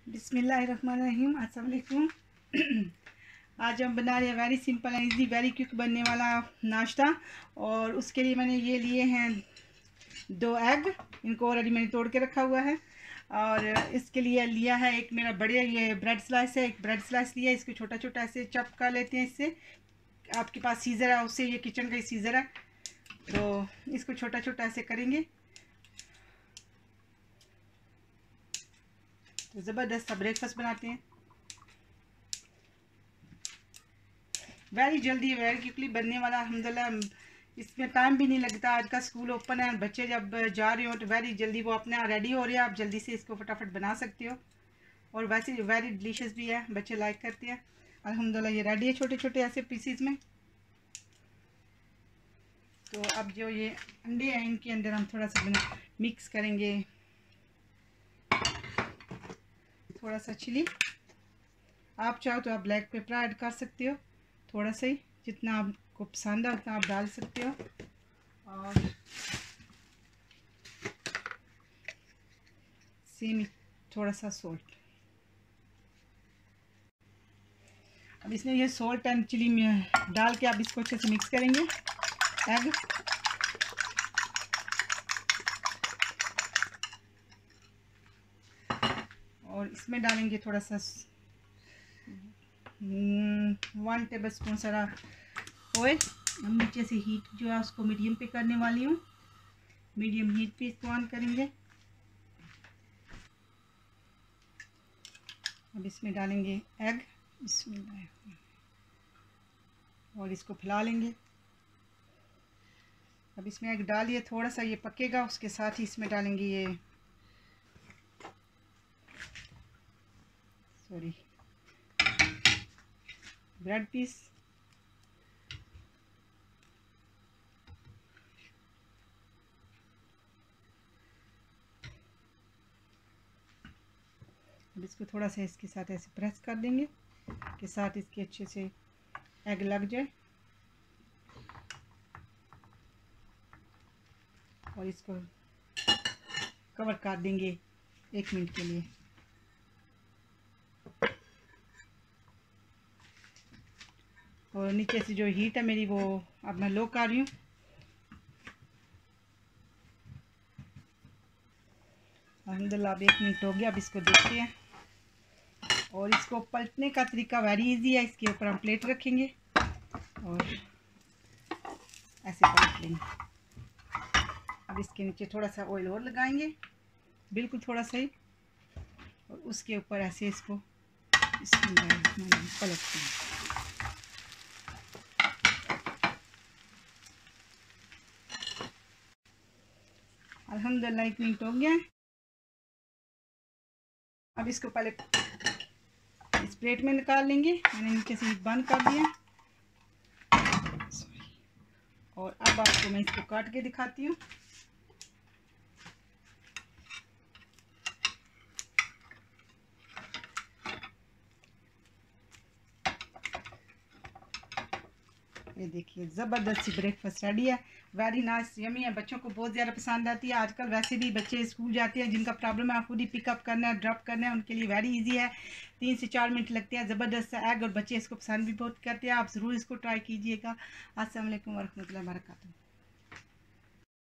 बिस्मिल्लाहिर्रहमानिर्रहीम। अस्सलाम वालेकुम। आज हम बना रहे हैं very simple and easy very quick बनने वाला नाश्ता। और उसके लिए मैंने ये लिए हैं 2 एग। इनको ऑलरेडी मैंने तोड़ के रखा हुआ है। और इसके लिए लिया है एक मेरा बढ़िया ये ब्रेड स्लाइस है। एक ब्रेड स्लाइस लिया है, इसको छोटा छोटा ऐसे चॉप कर लेते हैं। इससे आपके पास सीज़र है, उससे ये किचन का ही सीज़र है, तो इसको छोटा छोटा ऐसे करेंगे तो ज़बरदस्त सा ब्रेकफास्ट बनाते हैं। वेरी जल्दी वेरी क्विकली बनने वाला, अल्हम्दुलिल्लाह। इसमें टाइम भी नहीं लगता। आज का स्कूल ओपन है, बच्चे जब जा रहे हो तो वेरी जल्दी वो अपने रेडी हो रहे हैं। आप जल्दी से इसको फटाफट बना सकते हो और वैसे वेरी डिलीशियस भी है, बच्चे लाइक करते हैं। अल्हम्दुलिल्लाह ये रेडी है छोटे छोटे ऐसे पीसीज में। तो अब जो ये अंडे हैं इनके अंदर हम थोड़ा सा मिक्स करेंगे, थोड़ा सा चिली। आप चाहो तो आप ब्लैक पेपर ऐड कर सकते हो, थोड़ा सा ही, जितना आपको पसंद है उतना आप डाल सकते हो। और सेम थोड़ा सा सॉल्ट। अब इसमें ये सॉल्ट एंड चिली में डाल के आप इसको अच्छे से मिक्स करेंगे एग। और इसमें डालेंगे थोड़ा सा 1 टेबल स्पून सारा ऑयल। हम नीचे से हीट जो है उसको मीडियम पे करने वाली हूँ। मीडियम हीट पे इसको ऑन करेंगे। अब इसमें डालेंगे एग, इसमें और इसको फैला लेंगे। अब इसमें एग डालिए, थोड़ा सा ये पकेगा, उसके साथ ही इसमें डालेंगे ये ब्रेड पीस। अब इसको थोड़ा सा इसके साथ ऐसे प्रेस कर देंगे कि साथ इसके अच्छे से एग लग जाए। और इसको कवर कर देंगे 1 मिनट के लिए। और नीचे से जो हीट है मेरी वो अब मैं लो कर रही हूँ। अल्हम्दुलिल्लाह अब 1 मिनट हो गया। अब इसको देखते हैं। और इसको पलटने का तरीका वेरी इजी है। इसके ऊपर हम प्लेट रखेंगे और ऐसे पलट लेंगे। अब इसके नीचे थोड़ा सा ऑयल और लगाएंगे, बिल्कुल थोड़ा सा ही, और उसके ऊपर ऐसे इसको पलटते हैं। अल्हम्दुलिल्लाह 1 मिनट हो गया। अब इसको पहले इस प्लेट में निकाल लेंगे। मैंने नीचे से बंद कर दिया। और अब आपको मैं इसको काट के दिखाती हूँ। ये देखिए ज़बरदस्त सी ब्रेकफास्ट रेडी है। वेरी नाइस यमी है, बच्चों को बहुत ज़्यादा पसंद आती है। आजकल वैसे भी बच्चे स्कूल जाते हैं जिनका प्रॉब्लम है खुद ही पिकअप करना है ड्रॉप करना है, उनके लिए वेरी इजी है। 3 से 4 मिनट लगते हैं। ज़बरदस्त सा एग और बच्चे इसको पसंद भी बहुत करते हैं। आप ज़रूर इसको ट्राई कीजिएगा। अस्सलाम वालेकुम वरहमतुल्लाहि वबरकातुहू।